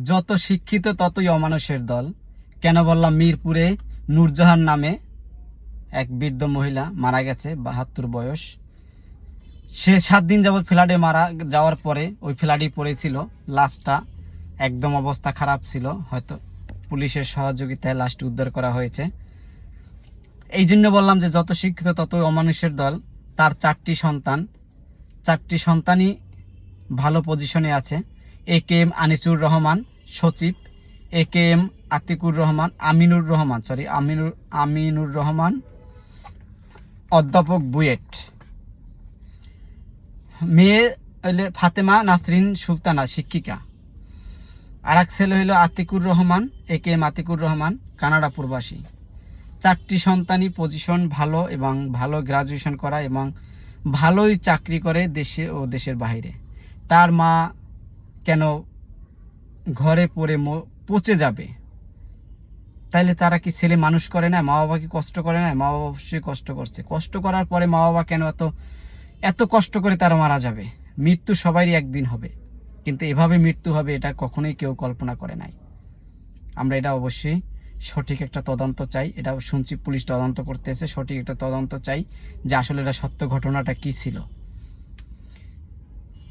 যত শিক্ষিত ততই অমানুষের দল। কেন বললাম? মিরপুরে নূরজাহান নামে এক বৃদ্ধ মহিলা মারা গেছে, 72 বয়স। সে 7 দিন যাবৎ ফ্ল্যাটে মারা যাওয়ার পরে ওই ফ্ল্যাটই পড়েছিল। লাশটা একদম অবস্থা খারাপ ছিল, হয়তো পুলিশের সহযোগিতায় লাশটি উদ্ধার করা হয়েছে। এই জন্য বললাম যে যত শিক্ষিত ততই অমানুষের দল। তার 4টি সন্তান, 4টি সন্তানই ভালো পজিশনে আছে। AKM আনিসুর রহমান সচিব, AKM আতিকুর রহমান, আমিনুর রহমান অধ্যাপক বুয়েট। মেয়ে হইলে ফাতেমা নাসরিন সুলতানা শিক্ষিকা। আর এক ছেলে হইল আতিকুর রহমান, AKM আতিকুর রহমান, কানাডা প্রবাসী। 4টি সন্তানই পজিশন ভালো এবং ভালো গ্রাজুয়েশন করা এবং ভালোই চাকরি করে দেশে ও দেশের বাইরে। তার মা কেন ঘরে পড়ে পচে যাবে? তাইলে তারা কি ছেলে মানুষ করে না? মা বাবা কি কষ্ট করে না? মা বাবা অবশ্যই কষ্ট করছে। কষ্ট করার পরে মা বাবা কেন এত কষ্ট করে তারা মারা যাবে? মৃত্যু সবারই একদিন হবে, কিন্তু এভাবে মৃত্যু হবে এটা কখনোই কেউ কল্পনা করে নাই। আমরা এটা অবশ্যই সঠিক একটা তদন্ত চাই। এটা শুনছি পুলিশ তদন্ত করতেছে, সঠিক একটা তদন্ত চাই যে আসলে এটা সত্য ঘটনাটা কি ছিল।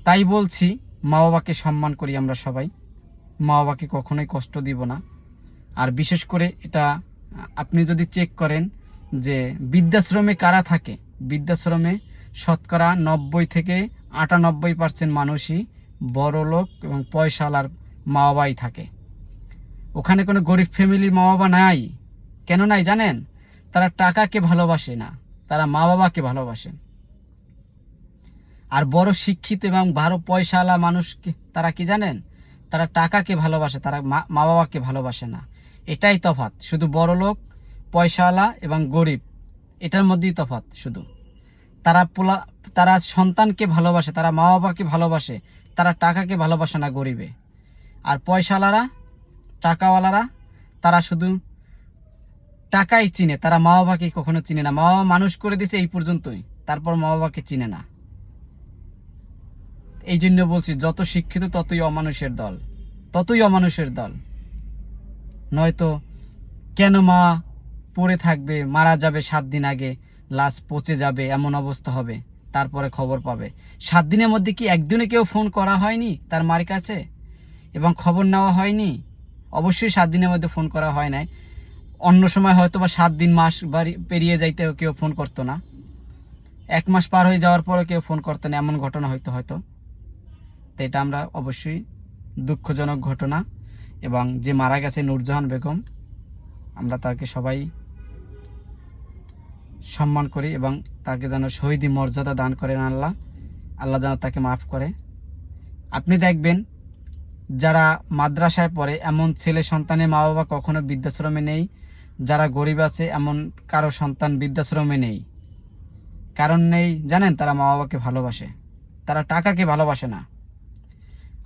তাই বলছি, মা বাবাকে সম্মান করি আমরা সবাই, মা বাবাকে কখনোই কষ্ট দিব না। আর বিশেষ করে এটা আপনি যদি চেক করেন যে বৃদ্ধাশ্রমে কারা থাকে, বৃদ্ধাশ্রমে শতকরা 90 থেকে 98% মানুষই বড় লোক এবং পয়সাওয়ালার মা বাবাই থাকে। ওখানে কোনো গরিব ফ্যামিলির মা বাবা নাই। কেন নাই জানেন? তারা টাকাকে ভালোবাসে না, তারা মা বাবাকে ভালোবাসে। আর বড় শিক্ষিত এবং বড় পয়সাওয়ালা মানুষকে তারা কি জানেন? তারা টাকাকে ভালোবাসে, তারা মা বাবাকে ভালোবাসে না। এটাই তফাৎ, শুধু বড় লোক, পয়সাওয়ালা এবং গরিব, এটার মধ্যেই তফাৎ শুধু। তারা সন্তানকে ভালোবাসে, তারা মা বাবাকে ভালোবাসে, তারা টাকাকে ভালোবাসে না গরিবে। আর পয়সাওয়ালারা, টাকাওয়ালারা, তারা শুধু টাকাই চিনে, তারা মা বাবাকে কখনো চিনে না। মা বাবা মানুষ করে দিয়েছে এই পর্যন্তই, তারপর মা বাবাকে চিনে না। এই জন্য বলছি যত শিক্ষিত ততই অমানুষের দল, ততই অমানুষের দল। নয়তো কেন মা পড়ে থাকবে, মারা যাবে 7 দিন আগে, লাশ পচে যাবে, এমন অবস্থা হবে, তারপরে খবর পাবে। 7 দিনের মধ্যে কি একদিনে কেউ ফোন করা হয়নি তার মার কাছে এবং খবর নেওয়া হয়নি? অবশ্যই 7 দিনের মধ্যে ফোন করা হয় নাই। অন্য সময় হয়তো বা 7 দিন মাস পেরিয়ে যাইতে কেউ ফোন করতো না, 1 মাস পার হয়ে যাওয়ার পরে কেউ ফোন করতো না, এমন ঘটনা হয়তো। তো এটা আমরা অবশ্যই দুঃখজনক ঘটনা। এবং যে মারা গেছে নূরজাহান বেগম, আমরা তাকে সবাই সম্মান করি এবং তাকে যেন শহীদি মর্যাদা দান করেন আল্লাহ যেন তাকে মাফ করে। আপনি দেখবেন যারা মাদ্রাসায় পড়ে এমন ছেলে সন্তানের মা বাবা কখনো বৃদ্ধাশ্রমে নেই। যারা গরিব আছে এমন কারো সন্তান বৃদ্ধাশ্রমে নেই। কারণ নেই জানেন? তারা মা বাবাকে ভালোবাসে, তারা টাকাকে ভালোবাসে না।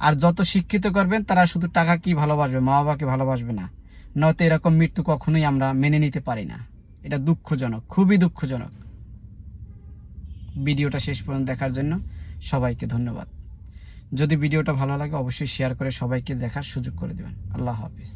আর যত শিক্ষিত করবেন তারা শুধু টাকাকেই ভালোবাসবে, মা বাবাকে ভালোবাসবে না। নয়তো এরকম মৃত্যু কখনোই আমরা মেনে নিতে পারি না। এটা দুঃখজনক, খুবই দুঃখজনক। ভিডিওটা শেষ পর্যন্ত দেখার জন্য সবাইকে ধন্যবাদ। যদি ভিডিওটা ভালো লাগে অবশ্যই শেয়ার করে সবাইকে দেখার সুযোগ করে দেবেন। আল্লাহ হাফিজ।